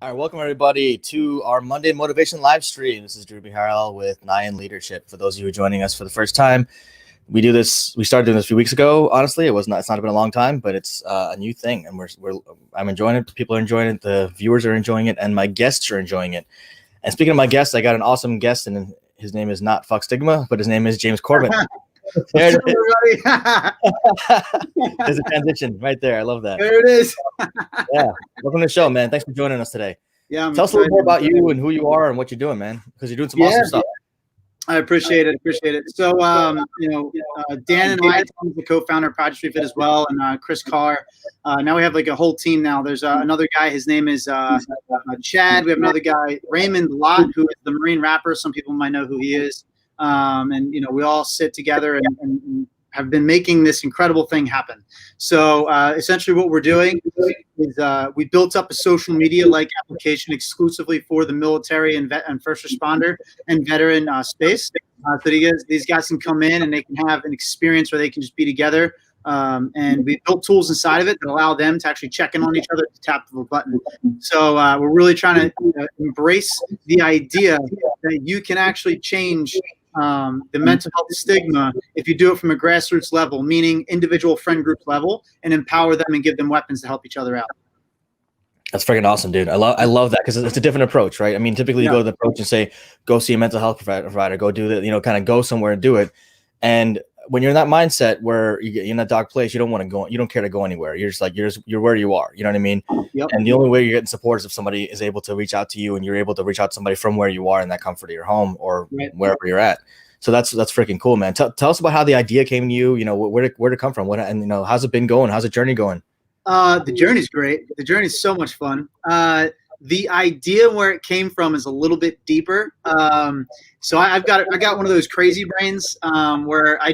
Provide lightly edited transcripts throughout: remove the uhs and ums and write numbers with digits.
All right, welcome everybody to our Monday Motivation live stream. This is Drew Biharal with Nyan Leadership. For those of you who are joining us for the first time, we do this. We started doing this a few weeks ago. Honestly, it's not been a long time, but it's a new thing, and I'm enjoying it. People are enjoying it. The viewers are enjoying it, and my guests are enjoying it. And speaking of my guests, I got an awesome guest, and his name is not Fuck Stigma, but his name is James Corbett. There it is. There's a transition right there. I love that. There it is. Yeah. Welcome to the show, man. Thanks for joining us today. Yeah. Tell us a little more about you and who you are and what you're doing, man, because you're doing some awesome stuff. I appreciate it. So, Dan and I, Tom is the co-founder of Project Refit as well, and Chris Carr. Now we have like a whole team now. There's another guy. His name is Chad. We have another guy, Raymond Lott, who is the Marine rapper. Some people might know who he is. And we all sit together and have been making this incredible thing happen. So essentially what we're doing is we built up a social media-like application exclusively for the military and first responder and veteran space. So these guys can come in and they can have an experience where they can just be together. And we built tools inside of it that allow them to actually check in on each other to tap the button. So we're really trying to embrace the idea that you can actually change the mental health stigma if you do it from a grassroots level, meaning individual friend group level, and empower them and give them weapons to help each other out. That's freaking awesome, dude. I love that because it's a different approach, right? I mean, typically you go to the approach and say, go see a mental health provider, go do that, kind of go somewhere and do it. And when you're in that mindset where you're in that dark place, you don't want to go, you don't care to go anywhere. You're just like, you're where you are. You know what I mean? Yep. And the only way you're getting support is if somebody is able to reach out to you and you're able to reach out to somebody from where you are in that comfort of your home or wherever you're at. So that's freaking cool, man. Tell us about how the idea came to you, where did it come from? How's it been going? How's the journey going? The journey's great. The journey's so much fun. The idea where it came from is a little bit deeper. So I got one of those crazy brains where I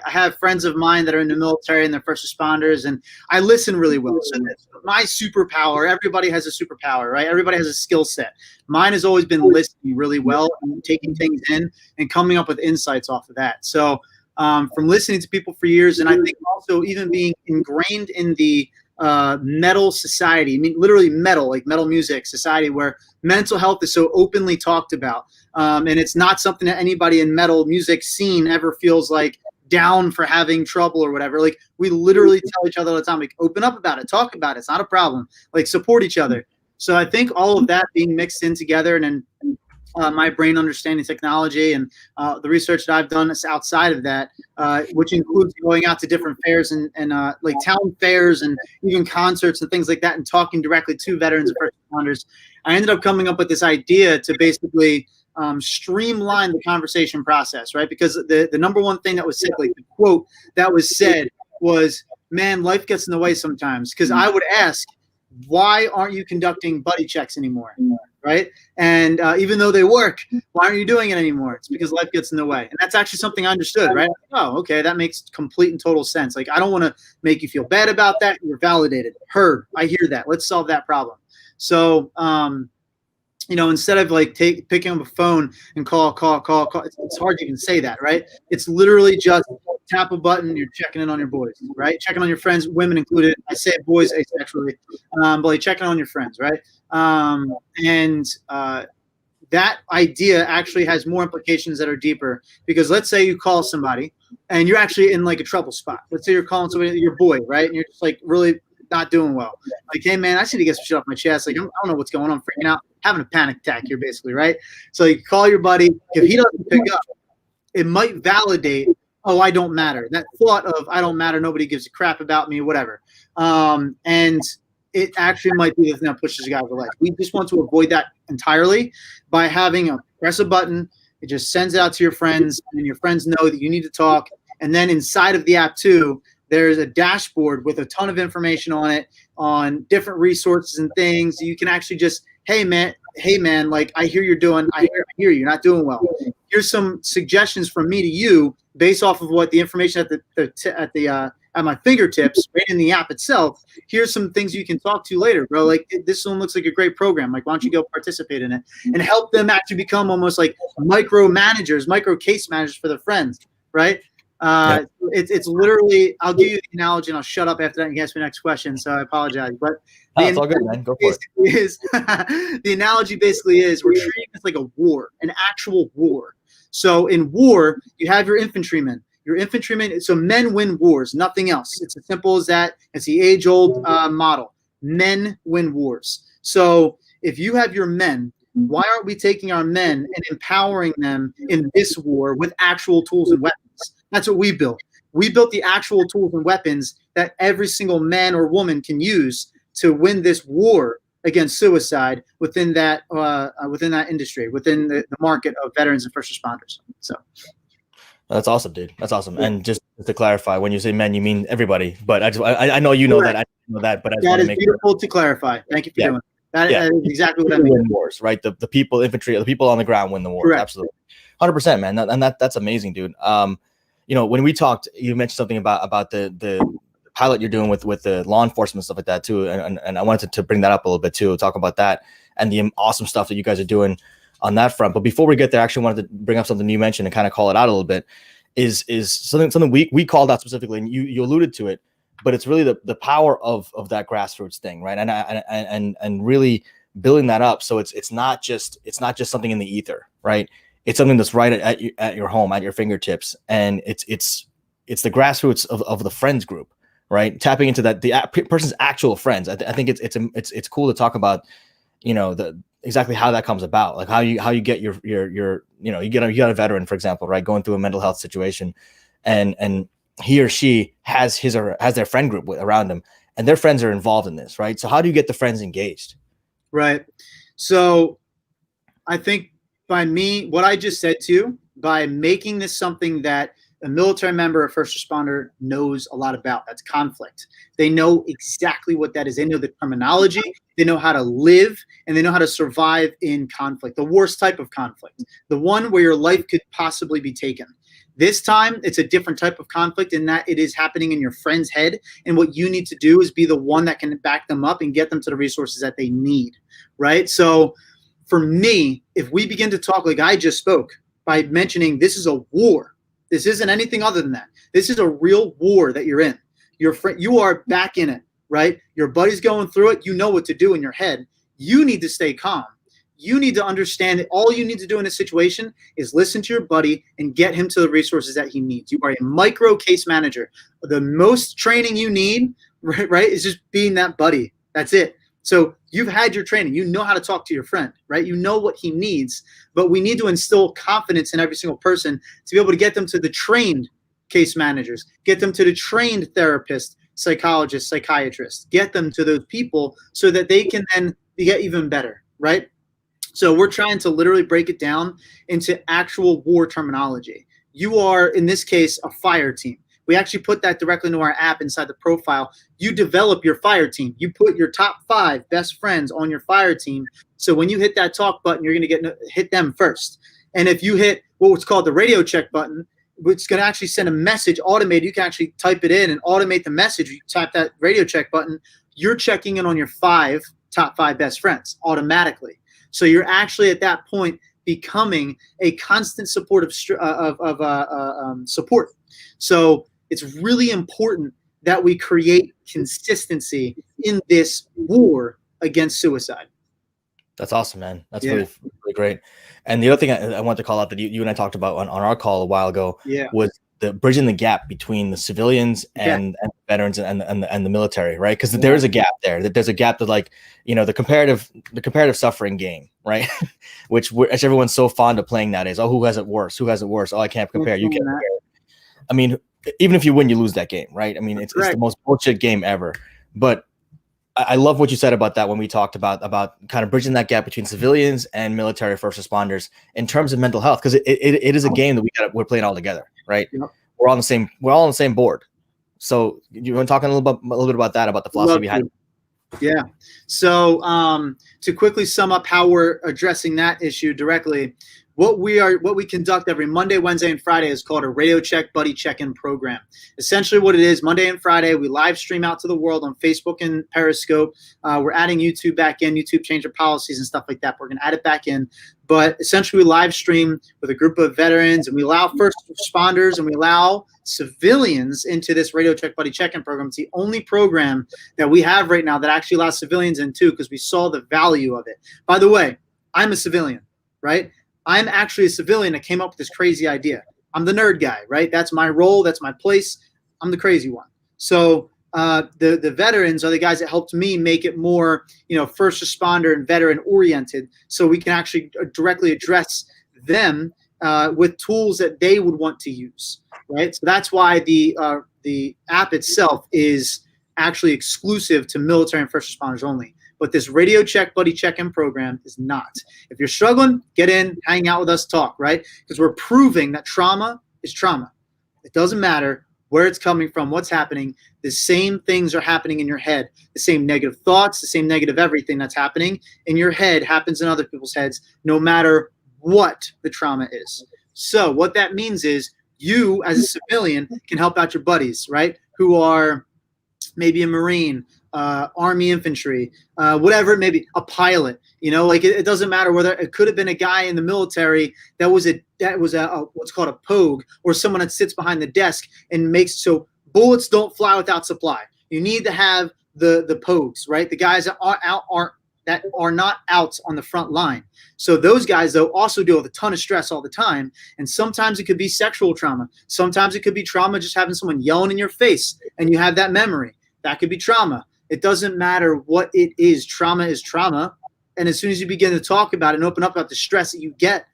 have friends of mine that are in the military and they're first responders, and I listen really well. So my superpower, everybody has a superpower, right? Everybody has a skill set. Mine has always been listening really well and taking things in and coming up with insights off of that. So from listening to people for years, and I think also even being ingrained in the metal society, I mean, literally metal, like metal music society, where mental health is so openly talked about. And it's not something that anybody in metal music scene ever feels like down for having trouble or whatever. Like we literally tell each other all the time, like open up about it, talk about it. It's not a problem. Like support each other. So I think all of that being mixed in together and then my brain understanding technology and the research that I've done is outside of that, which includes going out to different fairs and like town fairs and even concerts and things like that and talking directly to veterans and first responders. I ended up coming up with this idea to basically streamline the conversation process, right? Because the number one thing that was said, like the quote that was said was, man, life gets in the way sometimes. Because I would ask, why aren't you conducting buddy checks anymore? Right? And even though they work, why aren't you doing it anymore? It's because life gets in the way. And that's actually something I understood, right? Oh, okay, that makes complete and total sense. Like, I don't want to make you feel bad about that. You're validated, heard. I hear that. Let's solve that problem. So, instead of like picking up a phone and call, it's hard to even say that, right? It's literally just tap a button, you're checking in on your boys, right? Checking on your friends, women included. I say boys asexually, but like checking on your friends, right? That idea actually has more implications that are deeper, because let's say you call somebody and you're actually in like a trouble spot. Let's say you're calling somebody, your boy, right? And you're just like really not doing well. Like, hey man, I just need to get some shit off my chest. Like, I don't know what's going on. I'm freaking out, having a panic attack here basically, right? So you call your buddy. If he doesn't pick up, it might validate, oh, I don't matter. That thought of I don't matter, nobody gives a crap about me, whatever. And it actually might be the thing that pushes you guys away. We just want to avoid that entirely by having press a button. It just sends it out to your friends, and your friends know that you need to talk. And then inside of the app too, there's a dashboard with a ton of information on it, on different resources and things. You can actually just, hey man, like I hear you're you're not doing well. Here's some suggestions from me to you based off of what the information at my fingertips, right in the app itself. Here's some things you can talk to later, bro. Like, this one looks like a great program. Like, why don't you go participate in it and help them actually become almost like micro managers, micro case managers for their friends, right? Yeah. It's literally, I'll give you the analogy and I'll shut up after that and you ask me the next question. So I apologize. But Oh, it's all good, man. Go for it. The analogy basically is we're treating this like a war, an actual war. So in war, you have your infantrymen. Your infantrymen, so men win wars, nothing else. It's as simple as that. It's the age-old model. Men win wars. So if you have your men, why aren't we taking our men and empowering them in this war with actual tools and weapons? That's what we built. We built the actual tools and weapons that every single man or woman can use to win this war against suicide within that industry, within the market of veterans and first responders. So that's awesome, dude. That's awesome. Yeah. And just to clarify, when you say men, you mean everybody. But I know you know that. I know that. But that is beautiful to clarify. Thank you for doing that. That is exactly what I mean. Win wars, right? The people, infantry, the people on the ground win the wars. Correct. Absolutely, 100%, man. And that's amazing, dude. When we talked, you mentioned something about the pilot you're doing with the law enforcement stuff like that too, and I wanted to bring that up a little bit too, talk about that and the awesome stuff that you guys are doing on that front. But before we get there, I actually wanted to bring up something you mentioned and kind of call it out a little bit. Is something we called out specifically, and you alluded to it, but it's really the power of that grassroots thing, right? And really building that up so it's not just something in the ether, right? It's something that's right at your home, at your fingertips, and it's the grassroots of the friends group, right? Tapping into that the person's actual friends. I think it's cool to talk about, exactly how that comes about, like how you get your you got a veteran, for example, right, going through a mental health situation, and he or she has their friend group around them, and their friends are involved in this, right? So how do you get the friends engaged? Right. So I think by what I just said to you, by making this something that a military member or first responder knows a lot about, that's conflict. They know exactly what that is. They know the terminology, they know how to live, and they know how to survive in conflict, the worst type of conflict, the one where your life could possibly be taken. This time, it's a different type of conflict in that it is happening in your friend's head, and what you need to do is be the one that can back them up and get them to the resources that they need, right? So for me, if we begin to talk like I just spoke, by mentioning this is a war, this isn't anything other than that. This is a real war that you're in. You are back in it, right? Your buddy's going through it. You know what to do in your head. You need to stay calm. You need to understand that all you need to do in a situation is listen to your buddy and get him to the resources that he needs. You are a micro case manager. The most training you need, right, is just being that buddy. That's it. So you've had your training. You know how to talk to your friend, right? You know what he needs, but we need to instill confidence in every single person to be able to get them to the trained case managers, get them to the trained therapists, psychologists, psychiatrists, get them to those people so that they can then get even better, right? So we're trying to literally break it down into actual war terminology. You are, in this case, a fire team. We actually put that directly into our app inside the profile. You develop your fire team. You put your top 5 best friends on your fire team. So when you hit that talk button, you're going to hit them first. And if you hit what's called the radio check button, which is going to actually send a message automated, you can actually type it in and automate the message. You tap that radio check button, you're checking in on your top 5 best friends automatically. So you're actually at that point becoming a constant support of support. So it's really important that we create consistency in this war against suicide. That's awesome, man. That's really great. And the other thing I want to call out that you and I talked about on our call a while ago was the bridging the gap between the civilians and veterans and the military, right? Because there is a gap there. There's a gap that, like, the comparative suffering game, right? which everyone's so fond of playing nowadays. Oh, who has it worse? Who has it worse? Oh, I can't compare. You can't compare. I mean, even if you win, you lose that game, right? I mean, it's the most bullshit game ever. But I love what you said about that when we talked about kind of bridging that gap between civilians and military first responders in terms of mental health, because it is a game that we're playing all together, right? Yep. We're all on the same board. So you want to talk a little bit about that, about the philosophy behind it? Yeah. So to quickly sum up how we're addressing that issue directly, what we conduct every Monday, Wednesday, and Friday is called a Radio Check Buddy Check-In program. Essentially what it is, Monday and Friday, we live stream out to the world on Facebook and Periscope. We're adding YouTube back in. YouTube changed their policies and stuff like that. We're going to add it back in. But essentially we live stream with a group of veterans, and we allow first responders and we allow civilians into this Radio Check Buddy Check-In program. It's the only program that we have right now that actually allows civilians in too, because we saw the value of it. By the way, I'm a civilian, right? I'm actually a civilian that came up with this crazy idea. I'm the nerd guy, right? That's my role. That's my place. I'm the crazy one. So the veterans are the guys that helped me make it more, first responder and veteran oriented, so we can actually directly address them with tools that they would want to use, right? So that's why the app itself is actually exclusive to military and first responders only. But this Radio Check Buddy Check-In program is not. If you're struggling, get in, hang out with us, talk, right? Because we're proving that trauma is trauma. It doesn't matter where it's coming from, what's happening. The same things are happening in your head. The same negative thoughts, the same negative everything that's happening in your head happens in other people's heads, no matter what the trauma is. So what that means is you, as a civilian, can help out your buddies, right, who are maybe a Marine, Army infantry, whatever it may be, a pilot, it doesn't matter whether it could have been a guy in the military that was a what's called a pogue, or someone that sits behind the desk and makes so bullets don't fly without supply. You need to have the pogues, right? The guys that are not out on the front line. So those guys, though, also deal with a ton of stress all the time. And sometimes it could be sexual trauma. Sometimes it could be trauma just having someone yelling in your face and you have that memory. That could be trauma. It doesn't matter what it is. Trauma is trauma. And as soon as you begin to talk about it and open up about the stress that you get,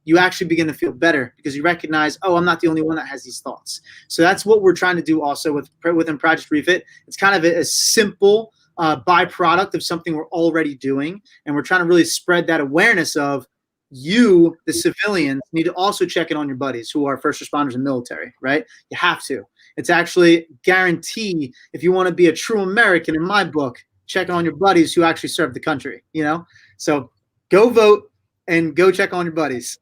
you actually begin to feel better because you recognize, oh, I'm not the only one that has these thoughts. So that's what we're trying to do also within Project Refit. It's kind of a simple byproduct of something we're already doing. And we're trying to really spread that awareness of you, the civilians, need to also check in on your buddies who are first responders and military, right? You have to. It's actually guaranteed if you want to be a true American, in my book, check on your buddies who actually serve the country, So go vote and go check on your buddies.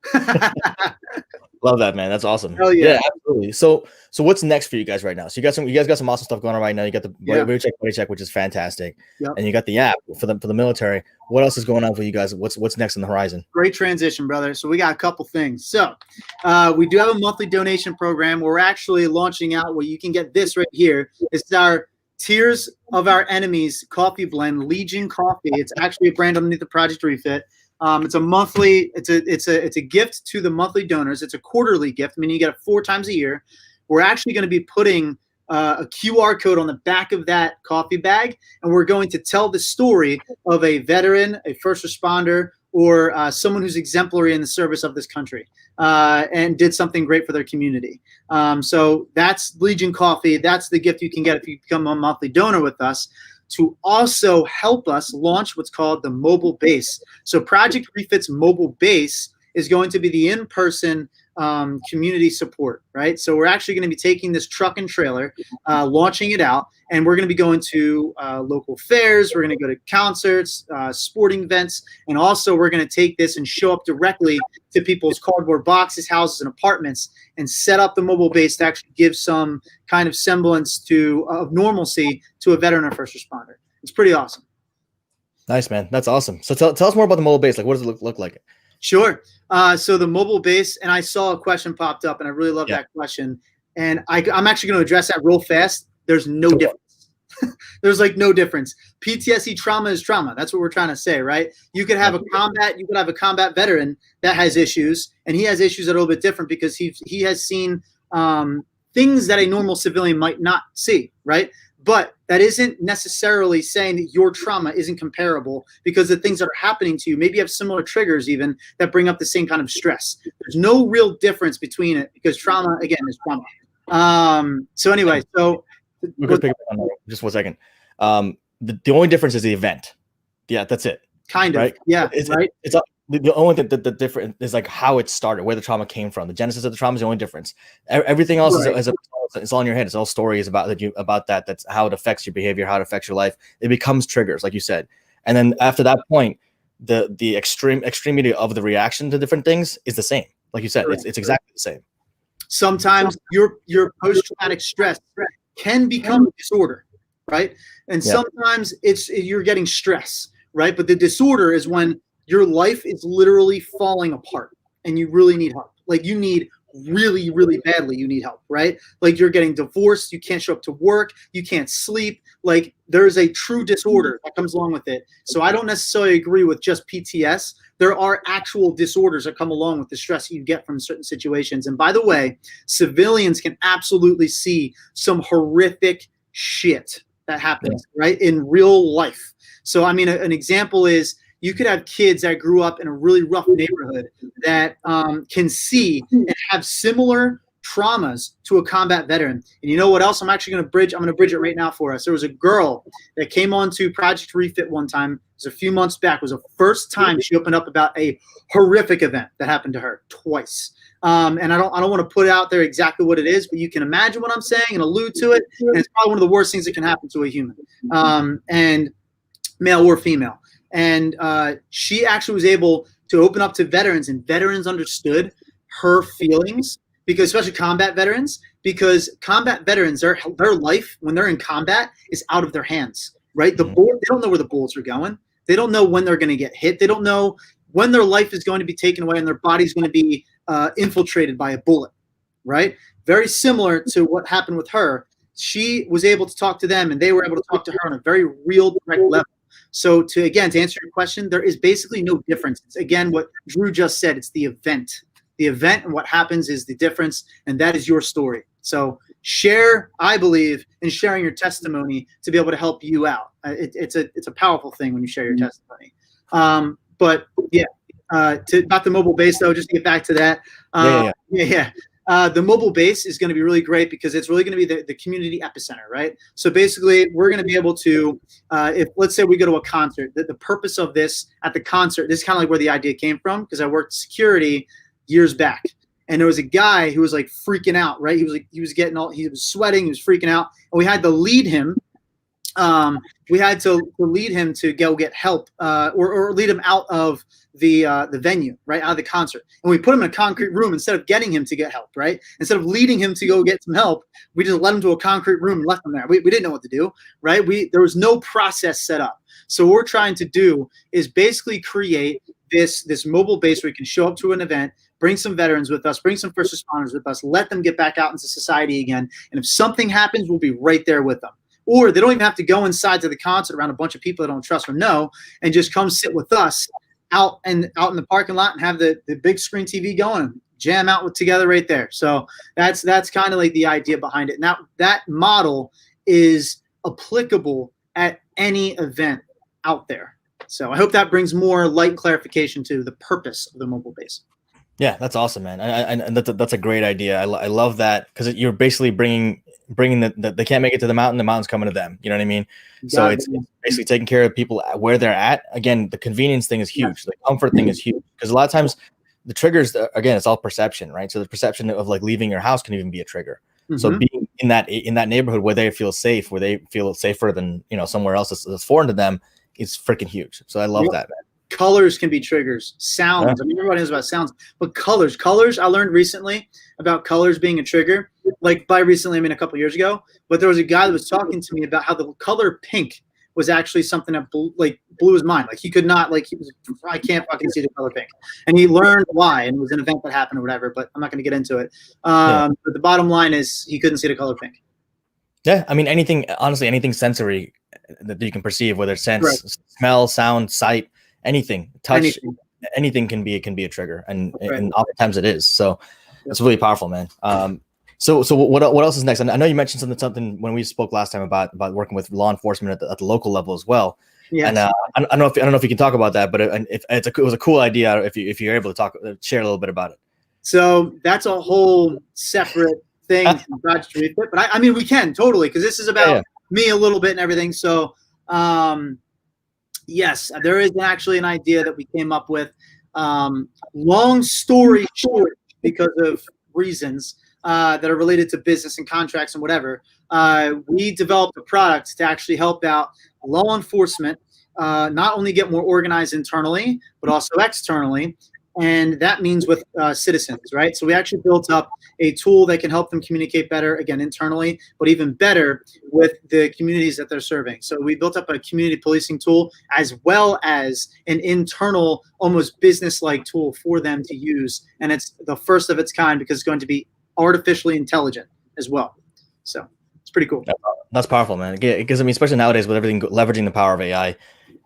Love that, man. That's awesome. Hell yeah. Yeah, absolutely. So what's next for you guys right now? So you guys got some awesome stuff going on right now. You got the Radio Check Buddy Check, which is fantastic. Yep. And you got the app for the military. What else is going on for you guys? What's next on the horizon? Great transition, brother. So we got a couple things. So we do have a monthly donation program. We're actually launching out where you can get this right here. It's our Tears of Our Enemies coffee blend, Legion Coffee. It's actually a brand underneath the Project Refit. It's a monthly. It's a gift to the monthly donors. It's a quarterly gift, meaning you get it 4 times a year. We're actually going to be putting a QR code on the back of that coffee bag, and we're going to tell the story of a veteran, a first responder, or someone who's exemplary in the service of this country and did something great for their community. So that's Legion Coffee. That's the gift you can get if you become a monthly donor with us, to also help us launch what's called the mobile base. So Project Refit's mobile base is going to be the in-person community support, right? So we're actually going to be taking this truck and trailer, launching it out, and we're going to be going to local fairs. We're going to go to concerts, sporting events, and also we're going to take this and show up directly to people's cardboard boxes, houses, and apartments, and set up the mobile base to actually give some kind of semblance of normalcy to a veteran or first responder. It's pretty awesome. Nice, man. That's awesome. So tell us more about the mobile base. Like, what does it look like? Sure. So the mobile base, and I saw a question popped up, and I really love that question. And I'm actually going to address that real fast. There's no difference. There's like no difference. PTSD trauma is trauma. That's what we're trying to say, right? You could have a combat veteran that has issues, and he has issues that are a little bit different because he has seen things that a normal civilian might not see, right? But that isn't necessarily saying that your trauma isn't comparable, because the things that are happening to you, maybe you have similar triggers even that bring up the same kind of stress. There's no real difference between it, because trauma, again, is trauma. So anyway, we could pick up on that just 1 second. The only difference is the event. Yeah, that's it. Kind of. Right? Yeah. Right. It's the only thing that the difference is like how it started, where the trauma came from. The genesis of the trauma is the only difference. Everything else it's all in your head. It's all stories about that. That's how it affects your behavior, how it affects your life. It becomes triggers, like you said. And then after that point, the extremity of the reaction to different things is the same. Like you said, it's exactly the same. Sometimes your post-traumatic stress can become a disorder, right? And sometimes you're getting stress, right? But the disorder is when your life is literally falling apart and you really need help. Like you need really, really badly, you need help, right? Like you're getting divorced, you can't show up to work, you can't sleep. Like there's a true disorder that comes along with it. So I don't necessarily agree with just PTS. There are actual disorders that come along with the stress you get from certain situations. And by the way, civilians can absolutely see some horrific shit that happens, right, in real life. So, I mean, an example is you could have kids that grew up in a really rough neighborhood that can see and have similar traumas to a combat veteran. And you know what else? I'm going to bridge it right now for us. There was a girl that came on to Project Refit one time. It was a few months back. It was the first time she opened up about a horrific event that happened to her twice. And I don't want to put out there exactly what it is, but you can imagine what I'm saying and allude to it. And it's probably one of the worst things that can happen to a human, and male or female. And she actually was able to open up to veterans, and veterans understood her feelings, because especially combat veterans, because combat veterans, their life when they're in combat is out of their hands, right? They don't know where the bullets are going. They don't know when they're going to get hit. They don't know when their life is going to be taken away and their body's going to be infiltrated by a bullet, right? Very similar to what happened with her. She was able to talk to them, and they were able to talk to her on a very real, direct level. So to answer your question, there is basically no difference. It's, again, what Drew just said. It's the event. The event and what happens is the difference, and that is your story. So share, I believe, in sharing your testimony to be able to help you out. It's a powerful thing when you share your testimony. But yeah, about the mobile base though, just to get back to that. The mobile base is going to be really great because it's really going to be the community epicenter, right? So basically, we're going to be able to, if let's say we go to a concert, the purpose of this at the concert, this is kind of like where the idea came from, because I worked security years back, and there was a guy who was like freaking out, right? He was sweating, he was freaking out, and we had to lead him. We had to lead him to go get help, or lead him out of the venue, right, out of the concert. And we put him in a concrete room instead of getting him to get help, right? Instead of leading him to go get some help, we just led him to a concrete room and left him there. We didn't know what to do, right? There was no process set up. So what we're trying to do is basically create this mobile base where we can show up to an event, bring some veterans with us, bring some first responders with us, let them get back out into society again. And if something happens, we'll be right there with them. Or they don't even have to go inside to the concert around a bunch of people that don't trust or know, and just come sit with us out in the parking lot and have the big screen TV going and jam out together right there. So that's kind of like the idea behind it. Now that model is applicable at any event out there. So I hope that brings more light clarification to the purpose of the mobile base. Yeah, that's awesome, man. And that's a great idea. I love that, because you're basically bringing they can't make it to the mountain's coming to them. You know what I mean? So it's basically taking care of people where they're at. Again, the convenience thing is huge. The comfort thing is huge, because a lot of times the triggers, again, it's all perception, right? So the perception of like leaving your house can even be a trigger. Mm-hmm. So being in that neighborhood where they feel safe, where they feel safer than somewhere else that's foreign to them, is freaking huge. So I love that, man. Colors can be triggers. Sounds. Yeah. I mean, everybody knows about sounds, but colors. I learned recently about colors being a trigger. Like by recently, I mean a couple years ago. But there was a guy that was talking to me about how the color pink was actually something that blew his mind. Like he could not, I can't fucking see the color pink. And he learned why, and it was an event that happened or whatever. But I'm not going to get into it. But the bottom line is he couldn't see the color pink. Yeah, I mean anything sensory that you can perceive, whether it's sense, smell, sound, sight. Anything, touch, anything can be a trigger, and oftentimes it is. So it's really powerful, man. So what else is next? I know you mentioned something when we spoke last time about working with law enforcement at the local level as well. Yeah. And I don't know if you can talk about that, but it was a cool idea if you're able to share a little bit about it. So that's a whole separate thing from Project Refit, but I mean we can totally, because this is about me a little bit and everything. So. Yes, there is actually an idea that we came up with. Long story short, because of reasons that are related to business and contracts and whatever, we developed a product to actually help out law enforcement not only get more organized internally, but also externally. And that means with citizens, right? So we actually built up a tool that can help them communicate better, again, internally, but even better with the communities that they're serving. So we built up a community policing tool as well as an internal, almost business-like tool for them to use. And it's the first of its kind because it's going to be artificially intelligent as well. So it's pretty cool. That's powerful, man. Because I mean, especially nowadays with everything leveraging the power of AI,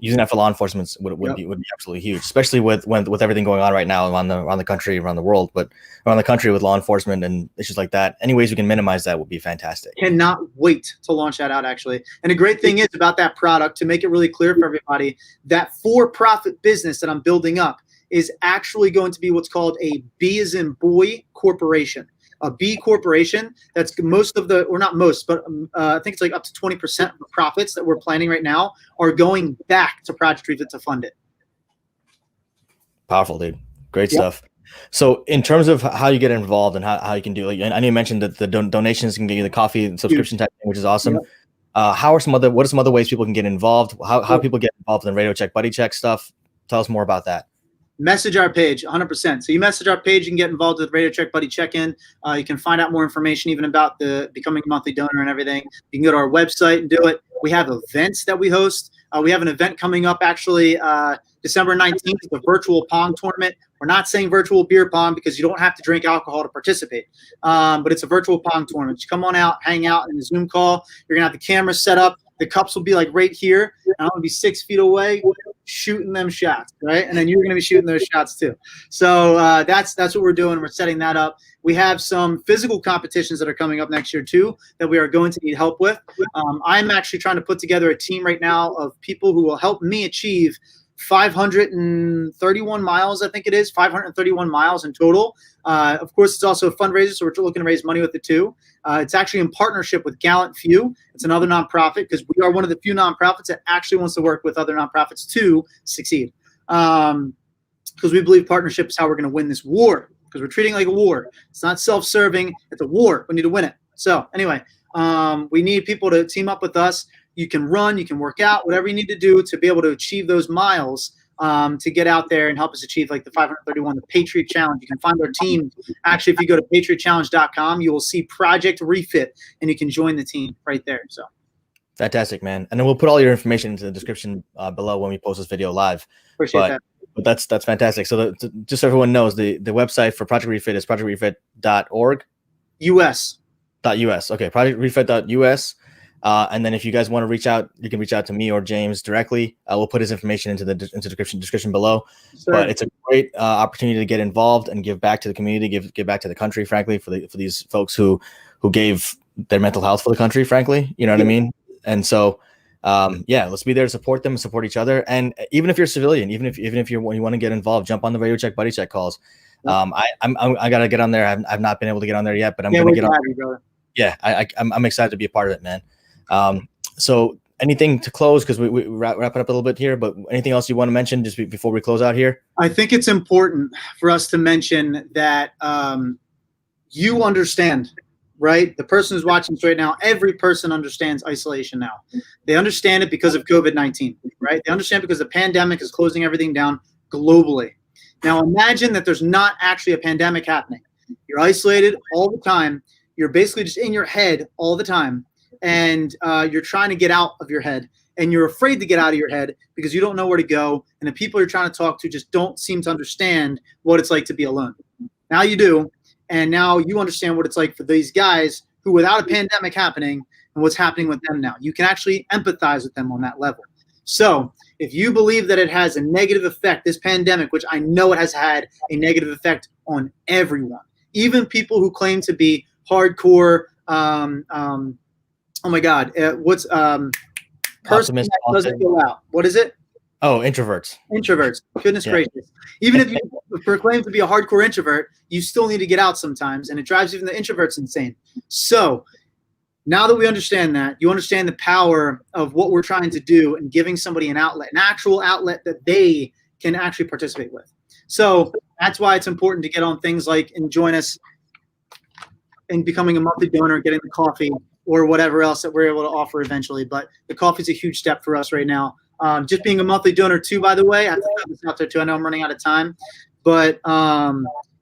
using that for law enforcement would be absolutely huge, especially with everything going on right now around the country, around the world, but around the country with law enforcement and issues like that. Any ways we can minimize that would be fantastic. Cannot wait to launch that out, actually. And the great thing is about that product, to make it really clear for everybody, that for-profit business that I'm building up is actually going to be what's called a B as in boy corporation. A B corporation, that's most of the, or not most, but I think it's like up to 20% of the profits that we're planning right now are going back to Project Refit to fund it. Powerful, dude. Great stuff. So in terms of how you get involved and how you can do, like, I know you mentioned that the donations can get you the coffee and subscription type thing, which is awesome. What are some other ways people can get involved? How people get involved in Radio Check, Buddy Check stuff? Tell us more about that. Message our page, 100%. So you message our page, you can get involved with Radio Check Buddy Check-in. You can find out more information even about the becoming a monthly donor and everything. You can go to our website and do it. We have events that we host. We have an event coming up actually December 19th. It's a virtual Pong tournament. We're not saying virtual beer pong because you don't have to drink alcohol to participate. But it's a virtual Pong tournament. You come on out, hang out in the Zoom call. You're going to have the camera set up. The cups will be like right here. And I'm going to be 6 feet away shooting them shots, right? And then you're going to be shooting those shots too. So that's what we're doing. We're setting that up. We have some physical competitions that are coming up next year too that we are going to need help with. I'm actually trying to put together a team right now of people who will help me achieve 531 miles, I think it is, 531 miles in total. Of course, it's also a fundraiser, so we're looking to raise money with it too. It's actually in partnership with Gallant Few. It's another nonprofit because we are one of the few nonprofits that actually wants to work with other nonprofits to succeed. Because we believe partnership is how we're going to win this war, because we're treating it like a war. It's not self-serving. It's a war. We need to win it. So anyway, we need people to team up with us. You can run, you can work out, whatever you need to do to be able to achieve those miles, to get out there and help us achieve like the 531, the Patriot Challenge. You can find our team. Actually, if you go to patriotchallenge.com, you will see Project Refit, and you can join the team right there. So fantastic, man. And then we'll put all your information into the description below when we post this video live. Appreciate that. But that's fantastic. So just so everyone knows, the website for Project Refit is projectrefit.org. US. Okay, projectrefit.us. And then if you guys want to reach out, you can reach out to me or James directly. We'll put his information into the description below. Sure. But it's a great opportunity to get involved and give back to the community, give back to the country, frankly, for these folks who gave their mental health for the country, frankly. You know what I mean? And so, let's be there to support them and support each other. And even if you're a civilian, even if you want to get involved, jump on the Radio Check Buddy Check calls. I gotta get on there. I've not been able to get on there yet, but I'm gonna get on. Yeah, I'm excited to be a part of it, man. So anything to close, because we wrap it up a little bit here, but anything else you want to mention just before we close out here? I think it's important for us to mention that you understand, right? The person who's watching this right now, every person understands isolation now. They understand it because of COVID-19, right? They understand because the pandemic is closing everything down globally. Now imagine that there's not actually a pandemic happening. You're isolated all the time. You're basically just in your head all the time. And you're trying to get out of your head, and you're afraid to get out of your head because you don't know where to go, and the people you're trying to talk to just don't seem to understand what it's like to be alone. Now you do, and now you understand what it's like for these guys who, without a pandemic happening, and what's happening with them now. You can actually empathize with them on that level. So if you believe that it has a negative effect, this pandemic, which I know it has had a negative effect on everyone, even people who claim to be hardcore oh my God! What's person that doesn't go out? What is it? Oh, introverts. Introverts. Goodness gracious! Even if you proclaim to be a hardcore introvert, you still need to get out sometimes, and it drives even the introverts insane. So now that we understand that, you understand the power of what we're trying to do and giving somebody an outlet, an actual outlet that they can actually participate with. So that's why it's important to get on things like and join us in becoming a monthly donor, getting the coffee, or whatever else that we're able to offer eventually. But the coffee is a huge step for us right now. Just being a monthly donor too, by the way, I have to throw this out there too. I know I'm running out of time, but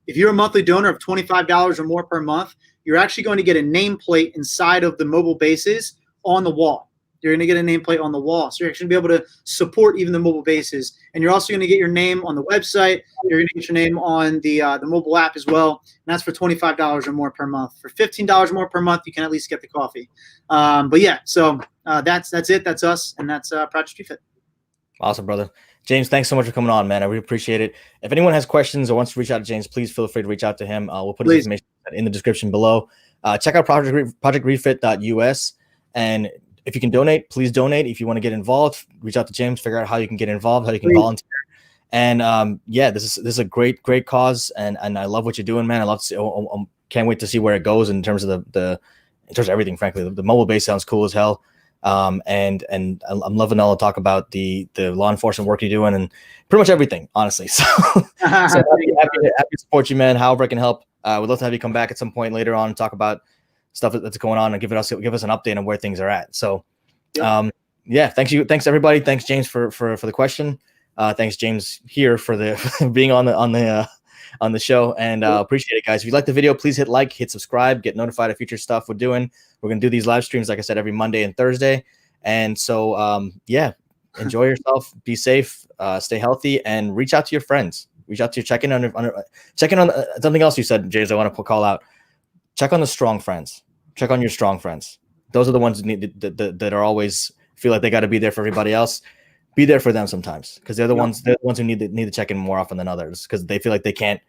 if you're a monthly donor of $25 or more per month, you're actually going to get a nameplate inside of the mobile bases on the wall. You're going to get a nameplate on the wall. So you're actually going to be able to support even the mobile bases. And you're also going to get your name on the website. You're going to get your name on the mobile app as well. And that's for $25 or more per month. For $15 more per month, you can at least get the coffee. But yeah, so that's it. That's us. And that's Project Street Fit. Awesome, brother. James, thanks so much for coming on, man. I really appreciate it. If anyone has questions or wants to reach out to James, please feel free to reach out to him. We'll put his information in the description below. Check out projectrefit.us. And if you can donate, please donate. If you want to get involved, reach out to James, figure out how you can get involved, how you can volunteer. And yeah, this is a great cause. And I love what you're doing, man. I love to see, can't wait to see where it goes in terms of in terms of everything, frankly. The mobile base sounds cool as hell. And I'm loving all the talk about the law enforcement work you're doing and pretty much everything, honestly. So, happy to support you, man. However I can help. We'd love to have you come back at some point later on and talk about stuff that's going on and give us an update on where things are at. So, yeah, thanks everybody. Thanks James for the question. Thanks James here for the being on the show, and appreciate it, guys. If you like the video, please hit like, hit subscribe, get notified of future stuff we're doing. We're gonna do these live streams, like I said, every Monday and Thursday. And so yeah, enjoy yourself, be safe, stay healthy, and reach out to your friends. Reach out to check in on something else you said, James. I want to call out. Check on the strong friends. Check on your strong friends. Those are the ones that are always feel like they got to be there for everybody else. Be there for them sometimes, because they're the ones who need to check in more often than others, because they feel like they can't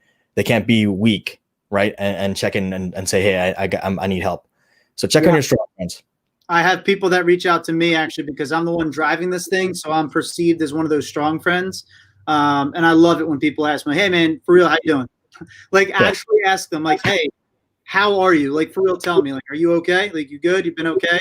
be weak, right? And check in and say, hey, I need help. So check on your strong friends. I have people that reach out to me actually because I'm the one driving this thing, so I'm perceived as one of those strong friends. And I love it when people ask me, hey man, for real, how you doing? Like actually ask them, like, hey, how are you? Like for real, tell me, like, are you okay? Like, you good? You've been okay?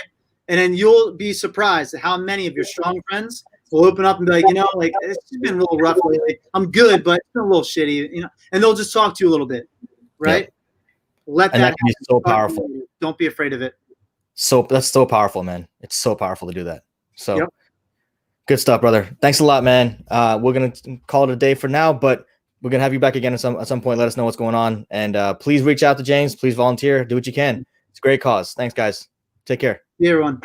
And then you'll be surprised at how many of your strong friends will open up and be like, like, it's been a little rough lately. I'm good, but it's been a little shitty, and they'll just talk to you a little bit, right? Yeah. Let that be so powerful. Don't be afraid of it. So that's so powerful, man. It's so powerful to do that. So good stuff, brother. Thanks a lot, man. We're going to call it a day for now, but we're going to have you back again at some point. Let us know what's going on. And please reach out to James. Please volunteer. Do what you can. It's a great cause. Thanks, guys. Take care. See you, everyone.